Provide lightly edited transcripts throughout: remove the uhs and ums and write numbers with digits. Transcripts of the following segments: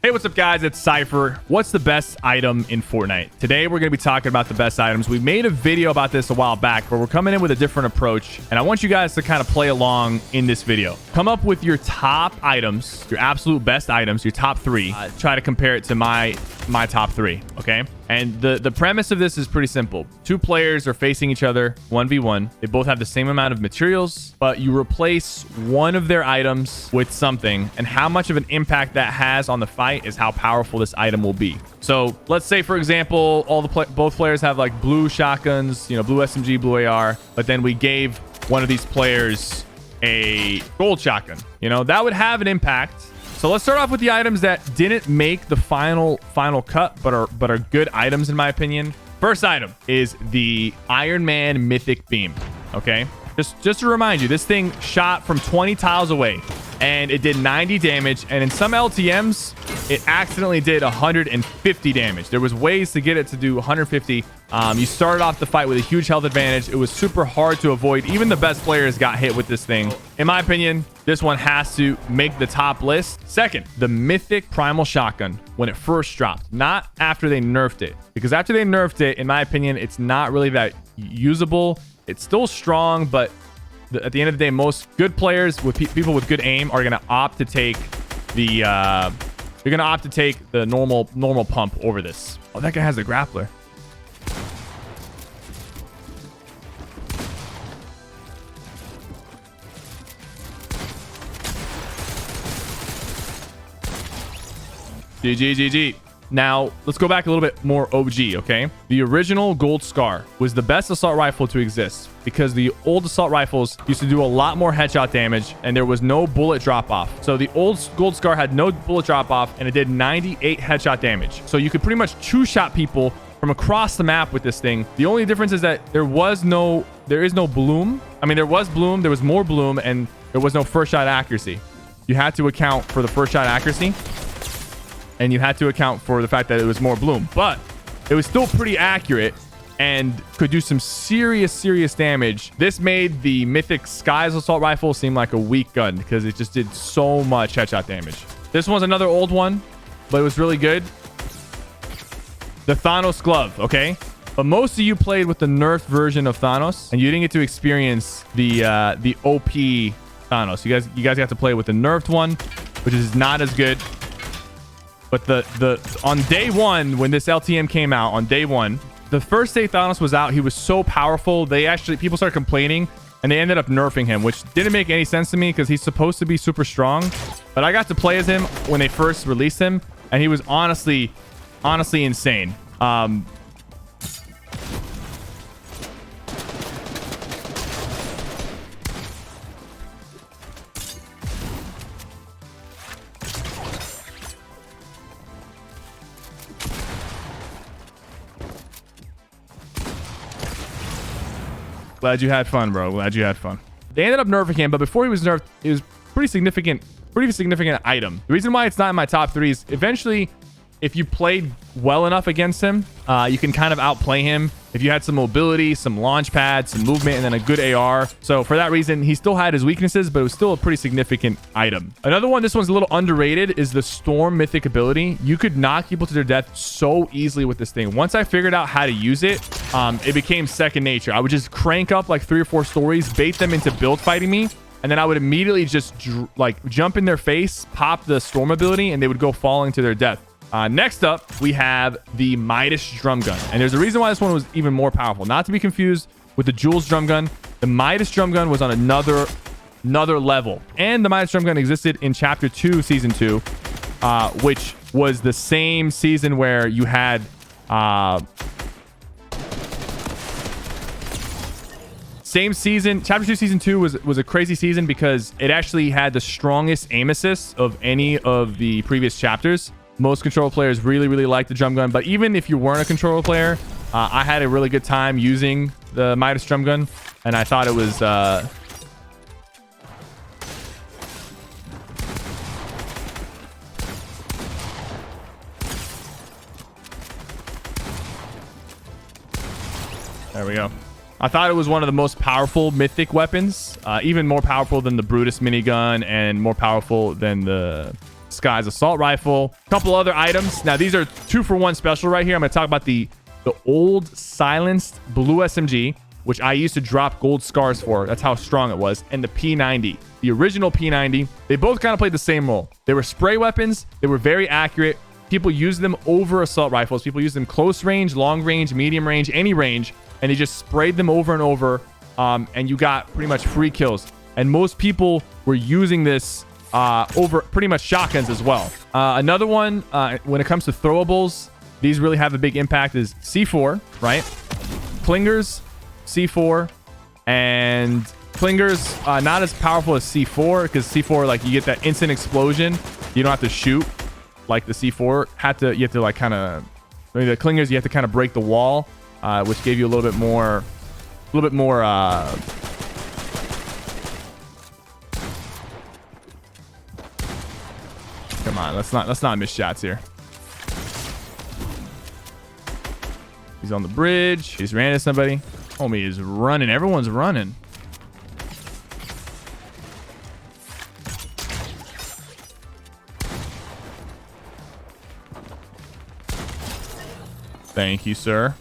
Hey, what's up, guys? It's Cypher. What's the best item in Fortnite? Today, we're going to be talking about the best items. We made a video about this a while back, but we're coming in with a different approach, and I want you guys to kind of play along in this video. Come up with your top items, your absolute best items, your top three. Try to compare it to my top three, okay? And the premise of this is pretty simple. Two players are facing each other 1v1. They both have the same amount of materials, but you replace one of their items with something, and how much of an impact that has on the fight is how powerful this item will be. So let's say, for example, both players have like blue shotguns, you know, blue SMG, blue AR, but then we gave one of these players a gold shotgun. You know, that would have an impact. So let's start off with the items that didn't make the final cut, but are good items in my opinion. First item is the Iron Man Mythic Beam. Okay, just to remind you, this thing shot from 20 tiles away, and it did 90 damage. And in some LTMs, it accidentally did 150 damage. There was ways to get it to do 150. You started off the fight with a huge health advantage. It was super hard to avoid. Even the best players got hit with this thing. In my opinion, this one has to make the top list. Second, the Mythic Primal Shotgun when it first dropped, not after they nerfed it. Because after they nerfed it, in my opinion, it's not really that usable. It's still strong, but at the end of the day, most good players with people with good aim are going to opt to take the normal pump over this. Oh, that guy has a grappler. GG. Now, let's go back a little bit more OG, okay? The original Gold Scar was the best assault rifle to exist because the old assault rifles used to do a lot more headshot damage and there was no bullet drop off. So the old Gold Scar had no bullet drop off and it did 98 headshot damage. So you could pretty much two-shot people from across the map with this thing. The only difference is that there is no bloom. I mean, there was bloom, there was more bloom, and there was no first shot accuracy. You had to account for the first shot accuracy, and you had to account for the fact that it was more bloom, but it was still pretty accurate and could do some serious damage. This made the Mythic Skies assault rifle seem like a weak gun because it just did so much headshot damage. This one's another old one, but it was really good. The Thanos glove, okay? But most of you played with the nerfed version of Thanos, and you didn't get to experience the OP Thanos. You guys got to play with the nerfed one, which is not as good. But on day one, when this LTM came out, on day one, the first day Thanos was out, he was so powerful. People started complaining, and they ended up nerfing him, which didn't make any sense to me because he's supposed to be super strong. But I got to play as him when they first released him, and he was honestly insane. Glad you had fun, bro. Glad you had fun. They ended up nerfing him, but before he was nerfed, it was pretty significant item. The reason why it's not in my top three is eventually, if you played well enough against him, you can kind of outplay him. If you had some mobility, some launch pads, some movement, and then a good AR. So for that reason, he still had his weaknesses, but it was still a pretty significant item. Another one, this one's a little underrated, is the Storm Mythic ability. You could knock people to their death so easily with this thing. Once I figured out how to use it, it became second nature. I would just crank up like 3 or 4 stories, bait them into build fighting me, and then I would immediately just like jump in their face, pop the Storm ability, and they would go falling to their death. Next up, we have the Midas Drum Gun. And there's a reason why this one was even more powerful. Not to be confused with the Jules Drum Gun. The Midas Drum Gun was on another level. And the Midas Drum Gun existed in Chapter 2, Season 2, which was the same season where you had... same season. Chapter 2, Season 2 was a crazy season because it actually had the strongest aim assist of any of the previous chapters. Most control players really liked the drum gun, but even if you weren't a controller player, I had a really good time using the Midas drum gun, and I thought it was there we go. I thought it was one of the most powerful mythic weapons, even more powerful than the Brutus minigun and more powerful than the This guy's assault rifle. A couple other items. Now, these are 2-for-1 special right here. I'm going to talk about the old silenced blue SMG, which I used to drop gold scars for. That's how strong it was. And the P90. The original P90. They both kind of played the same role. They were spray weapons. They were very accurate. People use them over assault rifles. People use them close range, long range, medium range, any range. And they just sprayed them over and over. And you got pretty much free kills. And most people were using this over pretty much shotguns as well. Another one, when it comes to throwables, these really have a big impact, is C4, right? Clingers, C4, and clingers not as powerful as C4, because C4, like, you get that instant explosion. You don't have to shoot like the C4 you have to like kind of, the clingers, you have to kind of break the wall, which gave you a little bit more come on, let's not miss shots here. He's on the bridge. He's ran into somebody. Homie is running. Everyone's running. Thank you, sir.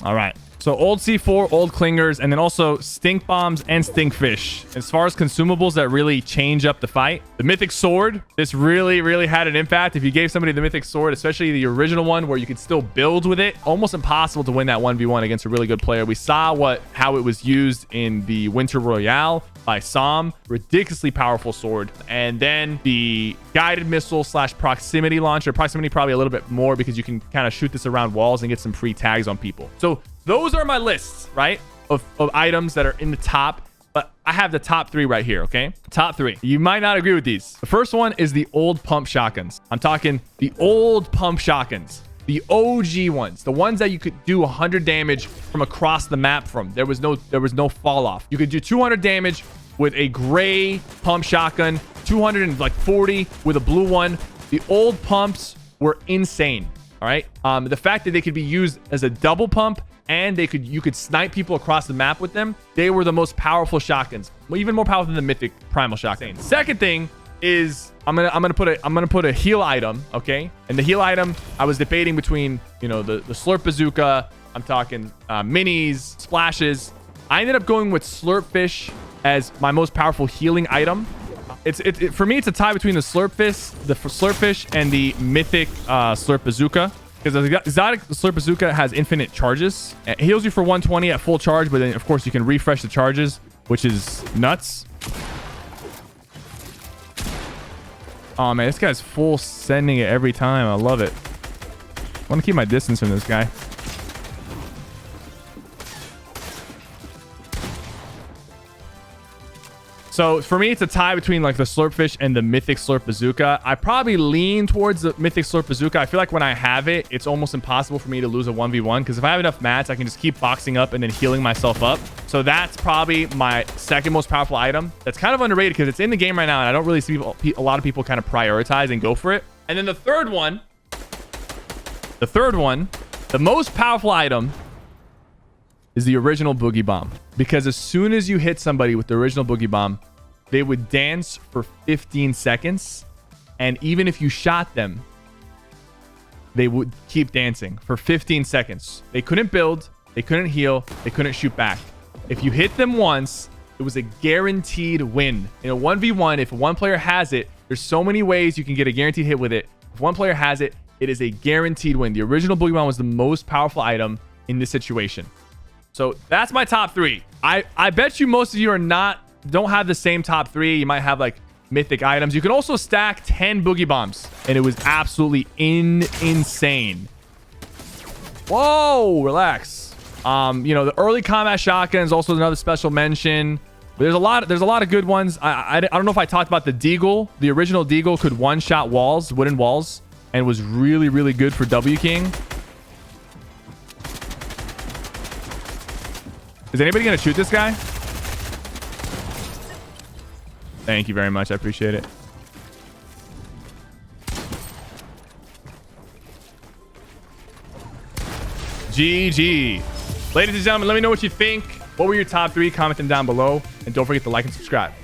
All right. So old C4, old clingers, and then also stink bombs and stink fish. As far as consumables that really change up the fight, the mythic sword, this really had an impact. If you gave somebody the mythic sword, especially the original one where you could still build with it, almost impossible to win that 1v1 against a really good player. We saw how it was used in the Winter Royale by Som. Ridiculously powerful sword. And then the guided missile / proximity launcher. Proximity probably a little bit more because you can kind of shoot this around walls and get some free tags on people. So those are my lists, right, of items that are in the top. But I have the top 3 right here, okay? Top 3. You might not agree with these. The first one is the old pump shotguns. I'm talking the old pump shotguns. The OG ones. The ones that you could do 100 damage from across the map from. There was no fall off. You could do 200 damage with a gray pump shotgun, 240 with a blue one. The old pumps were insane, all right? The fact that they could be used as a double pump and you could snipe people across the map with them. They were the most powerful shotguns, even more powerful than the mythic primal shotgun. Second thing is I'm gonna put a heal item, okay? And the heal item, I was debating between, you know, the slurp bazooka. I'm talking minis, splashes. I ended up going with slurp fish as my most powerful healing item. For me, it's a tie between the slurp fish and the mythic slurp bazooka. Because the exotic slurp bazooka has infinite charges. It heals you for 120 at full charge, but then of course you can refresh the charges, which is nuts. Oh man, this guy's full sending it every time. I love it. I want to keep my distance from this guy. So for me, it's a tie between like the slurpfish and the mythic slurp bazooka. I probably lean towards the mythic slurp bazooka. I feel like when I have it, it's almost impossible for me to lose a 1v1 because if I have enough mats, I can just keep boxing up and then healing myself up. So that's probably my second most powerful item. That's kind of underrated because it's in the game right now and I don't really see a lot of people kind of prioritize and go for it. And then the third one, the most powerful item is the original Boogie Bomb. Because as soon as you hit somebody with the original Boogie Bomb, they would dance for 15 seconds. And even if you shot them, they would keep dancing for 15 seconds. They couldn't build, they couldn't heal, they couldn't shoot back. If you hit them once, it was a guaranteed win. In a 1v1, if one player has it, there's so many ways you can get a guaranteed hit with it. If one player has it, it is a guaranteed win. The original Boogie Bomb was the most powerful item in this situation. So that's my top 3. I bet you most of you don't have the same top 3. You might have like mythic items. You can also stack 10 Boogie Bombs, and it was absolutely insane. Whoa, relax. You know, the early combat shotgun is also another special mention. There's a lot of good ones. I don't know if I talked about the Deagle. The original Deagle could one-shot walls, wooden walls, and was really good for W King. Is anybody going to shoot this guy? Thank you very much. I appreciate it. GG. Ladies and gentlemen, let me know what you think. What were your top 3? Comment them down below. And don't forget to like and subscribe.